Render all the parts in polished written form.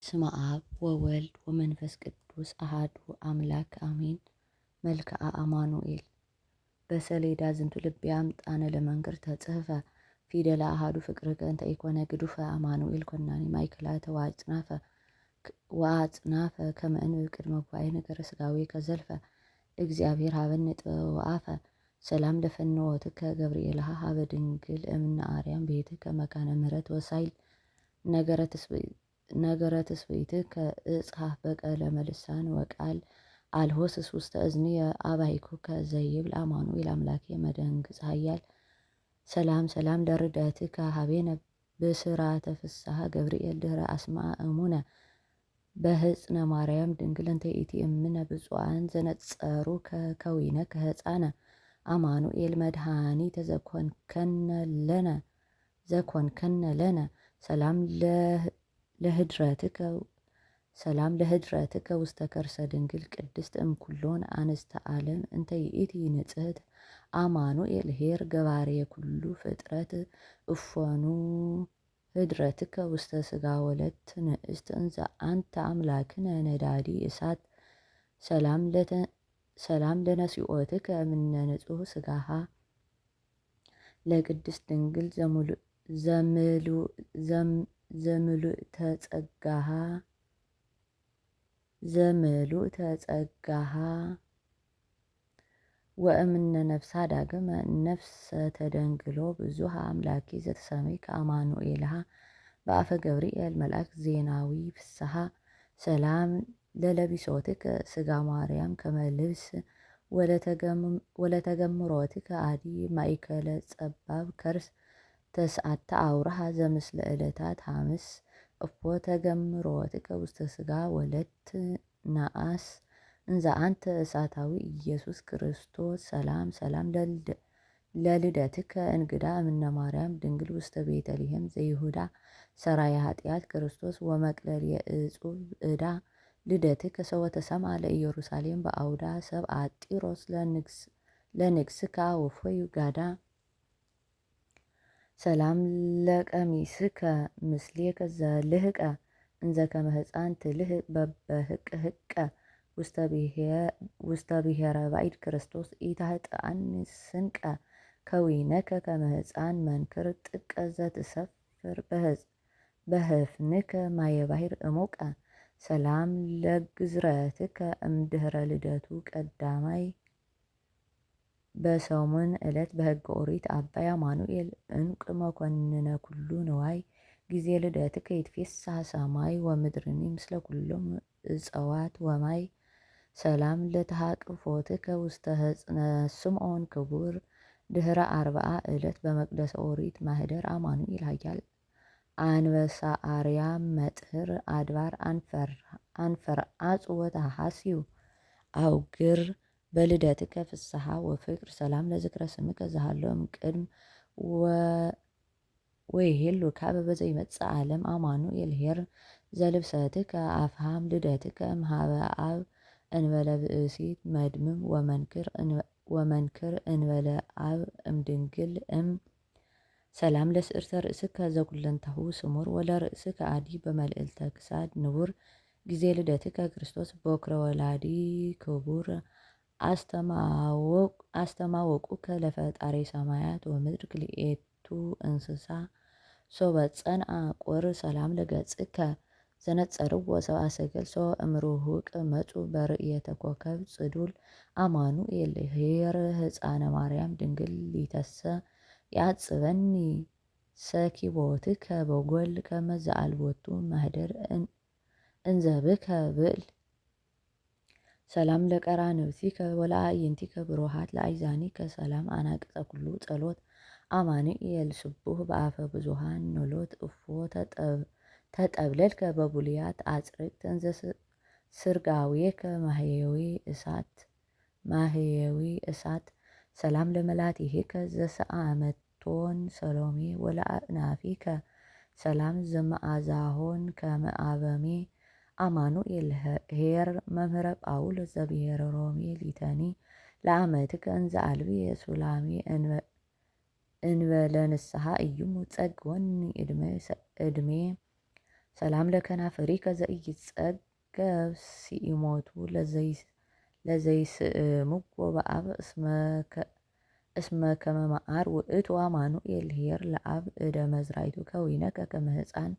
ስመ አብ ወወልድ ወመንፈስ ቅዱስ አሃዱ አምላክ አሜን። መልክዓ አማኑኤል በሰሌዳ ዝንቱ ልቤ አምጣነ ለመንገር ተጽሕፈ ፊደለ አሃዱ ፍቅርከ እንተ ኢኮነ ግዱፈ አማኑኤል ኮናኒ ማእከላተ ወአጽናፈ ከመ እንብብ ቅድመ ጉባኤ ነገረ ሥጋዌ ከዘልፈ እግዚአብሔር ሀበነ ጥበብ ወአፈ ሰላም ለፈንወትከ ገብርኤልሃ ሀበ ድንግል እምነ አርያም ቤትከ መካነ ምሕረት ወሳይል ነገረ ትስብእትከ እጽሐፍ በቀለመ ልሳን ወቃል አልሆስስ ውስተ እዝንየ አባይኩከ ዘይብል አማኑኤል አምላኬ መደንግጽ ኃያል ሰላም ሰላም ለርደትከ ሀቤነ ብስራተ ፍስሐ ገብርኤል ድህረ አስማዕ እሙነ በህፅነ ማርያም ድንግል እንተ ኢቲ እምነ ብፁዓን ዘነጸሩ ከዊነ ከህፃነ አማኑኤል መድኃኒተ ዘኮንከነ ለነ ሰላም ለህድረትከ ውስተ ከርሰ ድንግል ቅድስት እምኩሎን አንስተ ዓለም እንተ ይእቲ ንጽሕት አማኑኤል ኄር ገባርየ ኩሉ ፍጥረት እፎኑ ህድረትከ ውስተ ሥጋ ወለት ንእስት እንዘ አንተ አምላክነ ነዳዲ እሳት ሰላም ለነሲኦትከ እምነ ንጹሕ ሥጋሃ ለቅድስት ድንግል ዘምሉእተ ጸጋሃ ወእምነ ነፍሳ ዳግመ ነፍሰ ተደንግሎ ብዙሃ አምላኬ ዘተሰመይከ አማኑኤልሃ በአፈ ገብርኤል መልአክ ዜናዊ ፍስሐ ሰላም ለለቢሶትከ ሥጋ ማርያም ከመ ልብስ ወለተገምሮትከ አዲ ማእከለ ጸባብ ከርስ ተስዓተ አውራሃ ዘምስለ ዕለታት ሐምስ እፎ ተገምሮትከ ውስተ ሥጋ ወለት ነአስ እንዘ አንተ እሳታዊ ኢየሱስ ክርስቶስ ሰላም ሰላም ለልደትከ እንግዳ እምነ ማርያም ድንግል ውስተ ቤተልሔም ዘይሁዳ ሰራየ ኃጢአት ክርስቶስ ወመቅለልየ እጹብ ዕዳ ልደትከ ሰወተ ሰምዐ ለኢየሩሳሌም በአውዳ ሰብአ ጢሮስ ለንግሥካ ወፎዩ ጋዳ ሰላም ለቀሚስከ ምስሌከ ዘልህቀ እንዘ ከመ ሕፃን ትልህቅ በበህቅህቀ ውስተ ብሔረ ባዕድ ክርስቶስ ኢታህጥአኒ ስንቀ ከዊነከ ከመ ሕፃን መንክር ጥቀ ዘትሰፍር በህፍንከ ማየ ባሕር እሙቀ ሰላም ለግዝረትከ እምድኅረ ልደቱ ቀዳማይ በሰሙን ዕለት በሕገ ኦሪት አባይ አማኑኤል እንቅ መኮንነ ኩሉ ንዋይ ጊዜ ልደትከ ይትፌሳህ ሰማይ ወምድርኒ ምስለ ኩሎም እፀዋት ወማይ ሰላም ለተሃቅፎትከ ውስተ ህፅነ ስምዖን ክቡር ድኅረ አርብዓ ዕለት በመቅደሰ ኦሪት ማህደር አማኑኤል ኃያል አንበሳ አርያም መጥህር አድባር አንፈርአጽ ወተሐስዩ አውግር በልደትከ ፍስሐ ወፍቅር ሰላም ለዝክረ ስምከ ዘሃለው እምቅድም ወይሄሉ ካበ በዘይመጽእ ዓለም አማኑኤል ኄር ዘልብሰትከ አፍሃም ልደትከ እምኀበ አብ እንበለ ብእሲት መድምም ወመንክር እንበለ አብ እምድንግል ሰላም ለስዕርተ ርእስከ ዘኩለንታሁ ስሙር ወለርእስከ አዲ በመልዕልተ ክሳድ ንቡር ጊዜ ልደትከ ክርስቶስ በኩረ ወላዲ ክቡር አስተማወቁከ ለፈጣሪ ሰማያት ወምድር ክልኤቱ እንስሳ ሶበ ጸንዐ ቁር ሰላም ለገጽከ ዘነጸርዎ ሰብአ ሰገል ሶ እምርሁቅ መጹ በርእየተ ኮከብ ጽዱል አማኑኤል ኄር ሕፃነ ማርያም ድንግል ሊተሰ ያጽበኒ ሰኪቦትከ በጎል ከመ ዘአልቦቱ ማህደር እንዘብከ ብዕል ሰላም ለቀራንብቲከ ወለአዕይንቲከ ብሩሃት ለአይዛኒከ ሰላም አናቅጸ ኩሉ ጸሎት አማኑኤል ስቡህ በአፈ ብዙኃን ኖሎት እፎ ተጠብለልከ በቡልያት አጽርቅት እንዘ ስርጋዌከ ማህየዊ እሳት ሰላም ለመላቲሂከ ዘሰአመቶን ሰሎሜ ወለአእናፊከ ሰላም ዘመዓዛሆን ከመ አበሜ አማኑኤል ኄር መምህረ ጳውሎስ ዘብሔረ ሮሜ ሊተኒ ለአመትከ እንዘ አልብየ ሱላሜ እንበለ ንስሐ እዩሙ ጸግወኒ ዕድሜ ሰላም ለከናፍሪከ ዘኢይጸገብ ሲኢሞቱ ለዘይስእምዎ በአብ እስመ ከመ መዓር ውእቱ አማኑኤል ኄር ለአብ እደ መዝራዕቱ ከዊነከ ከመ ሕፃን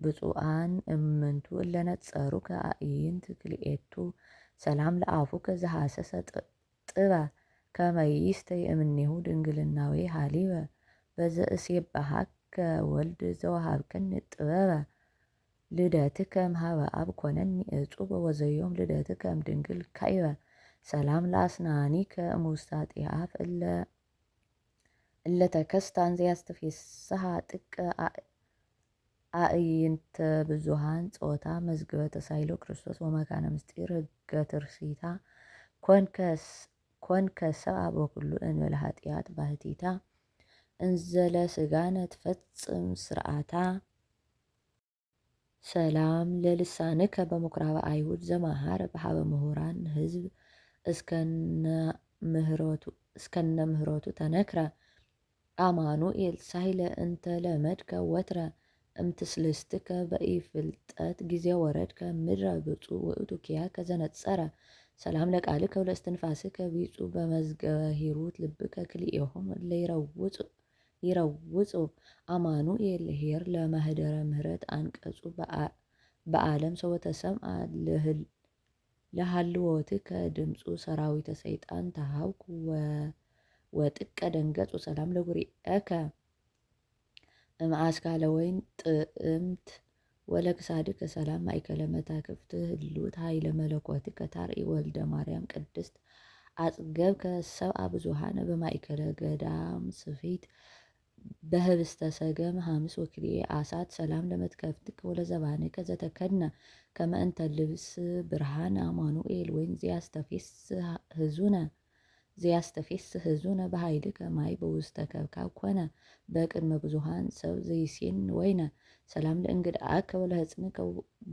ብፁዓን እምንቱ እለ ነጸሩከ አዕይንት ክልኤቱ ሰላም ለአፉከ ዘሐሰሰ ጥበ ከመ ይስተይ እምኔሁ ድንግልናዌ ሀሊበ በዘእሴብሐከ ወልድ ዘወሃብከኒ ጥበበ ልደትከ እምኀበ አብ ኮነኒ እጹበ ወዘዮም ልደትከ እምድንግል ካዕበ ሰላም ለአስናኒከ እሙስታጤ አፍ እለ ተከስታን ዘያስተፌስሐ ጥቀ አዕይንተ ብዙኃን ጾታ መዝግበ ተሳይሎ ክርስቶስ ወመካነ ምስጢር ሕገ ትርሲታ ኮንከ ሰብአ በኩሉ እንበለ ኃጢአት ባሕቲታ እንዘለ ሥጋነ ትፈጽም ስርዓታ ሰላም ለልሳንከ በምኵራበ አይሁድ ዘመሃረ በሀበ ምሁራን ሕዝብ እስከነ ምህረቱ ተነክረ አማኑኤል ሳይለ እንተ ለመድከ ወትረ እምትስልስትከ በኢፍልጠት ጊዜ ወረድከ ምድረ ብፁዕ ውእቱ ኪያከ ዘነጸረ ሰላም ለቃልከ ወለእስትንፋስከ ቢጹ በመዝገበ ሂሩት ልብከ ክልኤሆሙ እለ ይረውጹ አማኑኤል ኄር ለማህደረ ምህረት አንቀጹ በዓለም ሰወተሰምዐ ለሃልዎትከ ድምፁ ሰራዊተ ሰይጣን ተሃውኩ ወጥቀ ደንገጹ ሰላም ለጉርኤከ እምአስካለ ወይን ጥዕምት ወለክሳድከ ሰላም ማእከለ መታክፍት ህሉት ኃይለ መለኮትከ ታርኢ ወልደ ማርያም ቅድስት አጽገብከ ሰብአ ብዙኃነ በማእከለ ገዳም ስፊት በህብስተ ሰገም ሐምስ ወክልኤ አሳት ሰላም ለመትከፍትከ ወለዘባንከ ዘተከድነ ከመ እንተ ልብስ ብርሃን አማኑኤል ወይን ዘያስተፌስሕ ሕዙነ በኃይልከ ማይ በውስተ ከብካብ ኮነ በቅድመ ብዙኃን ሰብ ዘይሴን ወይነ ሰላም ለእንግድአከ ወለሕፅንከ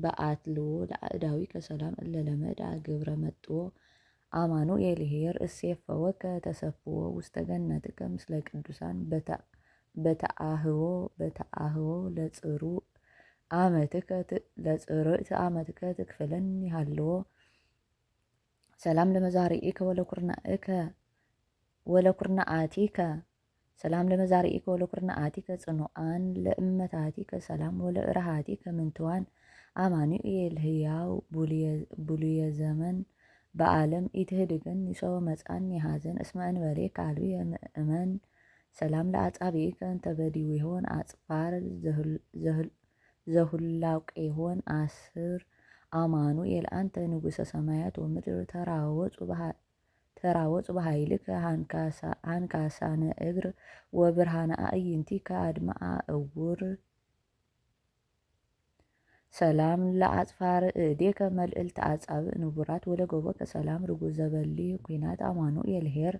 በአትልዎ ለአእዳዊከ ሰላም እለ ለመድአ ግብረ መጥዎ አማኑኤል ኄር እሴፈወከ ተሰፍዎ ውስተ ገነትከ ምስለ ቅዱሳን በተአህዎ ለጽሩዕ አመትከ ትክፍለኒ ሃልዎ ሰላም ለመዛርኢከ ወለኩርናአቲከ ሰላም ለመዛርኢከ ወለኩርናአቲከ ጽኑዓን ለእመታቲከ ሰላም ወለእርሃቲከ ምንትዋን አማኑኤል ሕያው ቡልየ ዘመን በዓለም ኢትህድገን ይሰወ መጻን የሐዘን እስመ እንበሌከ አልብየ ምእመን ሰላም ለአጻብዒከ እንተ በዲዊሆን አጽፋር ዘሁላቄሆን አስር አማኑኤል አንተ ንጉሠ ሰማያት ወምድር ተራወጹ በኃይልከ ሃንካሳነ እግር ወብርሃነ አዕይንቲከ አድማአ እውር ሰላም ለአጽፋር እዴከ መልዕልተ አጻብዕ ንቡራት ወለገቦከ ሰላም ርጉዝ ዘበሊ ኩናት አማኑኤል ኄር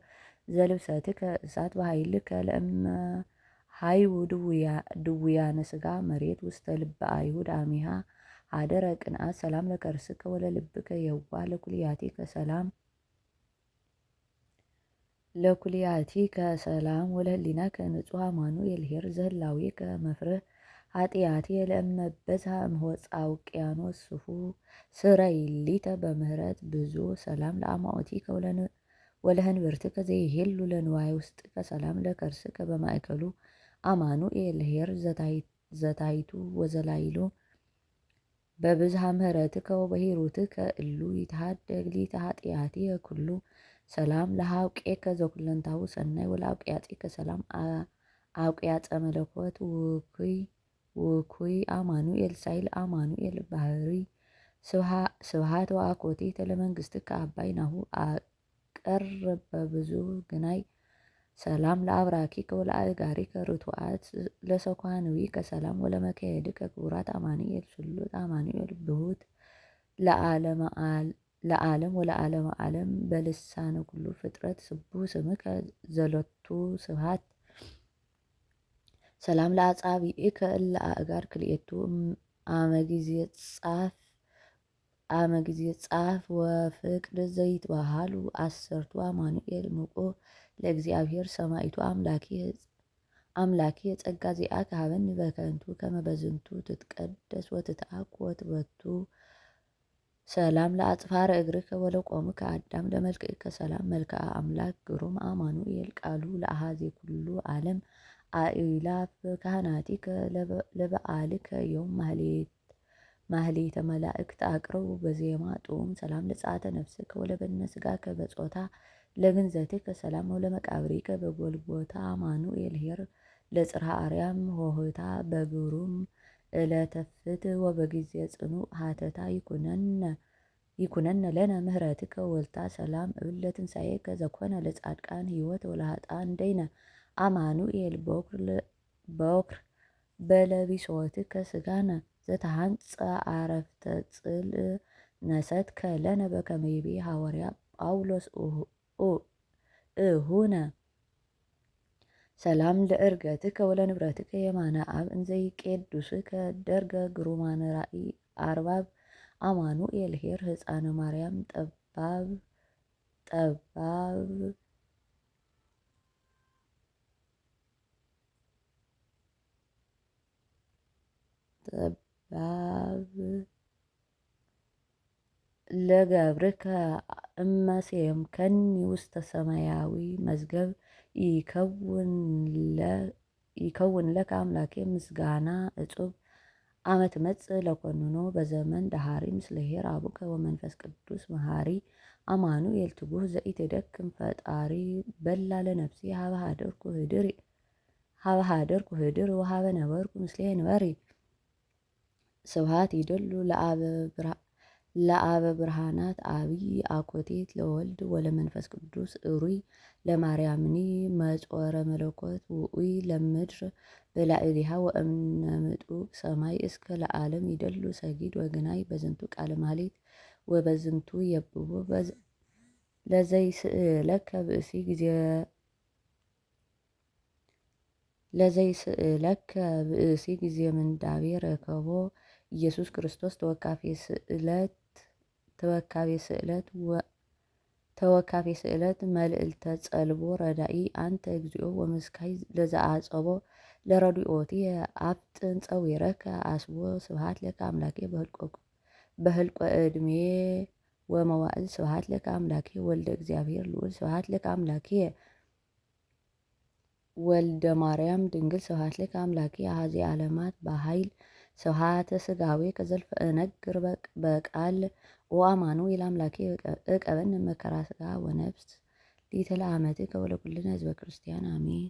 ዘልብሰትከ እሳት በኃይልከ ለእመ ሀይው ድውያነ ሥጋ መሬት ውስተ ልበ አይሁድ አሚሃ ሀደረ ቅንአት ሰላም ለከርስከ ወለልብከ የዋህ ለኩልያቲከ ሰላም ወለህሊናከ ንጹሕ አማኑኤል ኄር ዘህላዌከ መፍርህ ኃጢአቴ ለእመ በዝሐ እምሆጻ ውቅያኖስ ስፉ ስረይሊተ በምህረት ብዙ ሰላም ለአማኦቲከ ወለህንብርትከ ዘይሄሉ ለንዋየ ውስጥከ ሰላም ለከርስከ በማእከሉ አማኑኤል ኄር ዘታይቱ ወዘላይሉ በብዝሃ ምህረትከ ወበሂሩትከ እሉ ይትሃደግ ሊተ ኃጢአትየ ኩሉ ሰላም ለሃውቄከ ዘኩለንታሁ ሰናይ ወለአውቅያጺከ ሰላም አውቅያጸ መለኮት ውኩይ አማኑኤል ሳይል አማኑኤል ባህሪ ስብሃት ወአኮቴተ ለመንግሥትከ አባይ ናሁ አቀርብ በብዙ ግናይ ሰላም ለአብራኪከ ወለአእጋሪከ ርቱዓት ለሰኳንዊከ ሰላም ወለመካየድከ ክቡራት አማኑኤል ስሉጥ አማኑኤል ብሁት ለዓለም ወለዓለመ ዓለም በልሳነ ኩሉ ፍጥረት ስቡሕ ስምከ ዘሎቱ ስብሐት ሰላም ለአጻብዒከ እለ አእጋር ክልኤቱ አመ ጊዜ ጻፍ ወፍቅድ ዘይትበሃሉ አሰርቱ አማኑኤል ምቁ ለእግዚአብሔር ሰማዕቱ አምላኬ ጸጋ ዚአከ ሀበኒ በከንቱ ከመ በዝንቱ ትትቀደስ ወትትአኩ ወትበቱ ሰላም ለአጽፋረ እግርከ ወለቆምከ አዳም ለመልክዕከ ሰላም መልክአ አምላክ ግሩም አማኑኤል ቃሉ ለአሐዜ ኩሉ ዓለም አእላፍ ካህናቲከ ለበዓልከ ዮም ማህሌተ መላእክት አቅርቡ በዜማ ጡም ሰላም ለጸአተ ነፍስከ ወለበድነ ሥጋከ በጾታ ለግንዘትከ ሰላም ወለመቃብሪከ በጎልጎታ አማኑኤል ኄር ለጽርሐ አርያም ሆህታ በግሩም እለተፍት ወበጊዜ ጽኑዕ ሀተታ ይኩነነ ለነ ምህረትከ ወልታ ሰላም እብል ለትንሣኤከ ዘኮነ ለጻድቃን ሕይወት ወለኃጥኣን ደይነ አማኑኤል በኩር በለቢሶትከ ስጋነ ዘተሃንጸ አረፍተ ጽልእ ነሰትከ ለነ በከመ ይቤ ሐዋርያ ጳውሎስ እሁነ ሰላም ለዕርገትከ ወለንብረትከ የማነ አብ እንዘይቄዱስከ ደርገ ግሩማነ ራእይ አርባብ አማኑኤል ኄር ህፃነ ማርያም ጠባብ ለገብርከ እመሴምከኒ ውስተ ሰማያዊ መዝገብ ይከውን ለከ አምላኬ ምስጋና እጹብ አመ ትመጽእ ለኮንኖ በዘመን ደሃሪ ምስለ ኄር አቡከ ወመንፈስ ቅዱስ መሃሪ አማኑኤል ትጉህ ዘኢትደክም ፈጣሪ በላ ለነፍሴ ሀበ ሀደርኩ ህድር ወሀበ ነበርኩ ምስሌ ንበሪ ስብሐት ይደሉ ለአበ ብርሃናት አብይ አኮቴት ለወልድ ወለመንፈስ ቅዱስ እሩይ ለማርያምኒ መጾረ መለኮት ውኡይ ለምድር በላዕሊሃ ወእምነምጡቅ ሰማይ እስከ ለዓለም ይደሉ ሰጊድ ወግናይ በዝንቱ ቃለ ማኅሌት ወበዝንቱ የብቦ ለዘይስእለከ ብእሲ ጊዜ ምንዳቤ ረከቦ ኢየሱስ ክርስቶስ ተወካፌ ስእለት መልዕልተ ጸልቦ ረዳኢ አንተ እግዚኦ ወመስካይ ለዘአጸቦ ለረድኤቲ አፍጥን ጸዊረከ አስቦ ስብሐት ለከ አምላኬ በህልቆ ዕድሜ ወመዋዕል ስብሐት ለከ አምላኬ ወልደ እግዚአብሔር ልዑል ስብሐት ለከ አምላኬ ወልደ ማርያም ድንግል ስብሐት ለከ አምላኬ አሐዜ ዓለማት በኃይል ስብሐተ ሥጋዌ ከዘልፈ እነግር በቃል ወአማኑኤል አምላኬ እቀበነ መከራ ሥጋ ወነፍስ ሊተለአመትከ ወለኩልነ ህዝበ ክርስቲያን አሜን።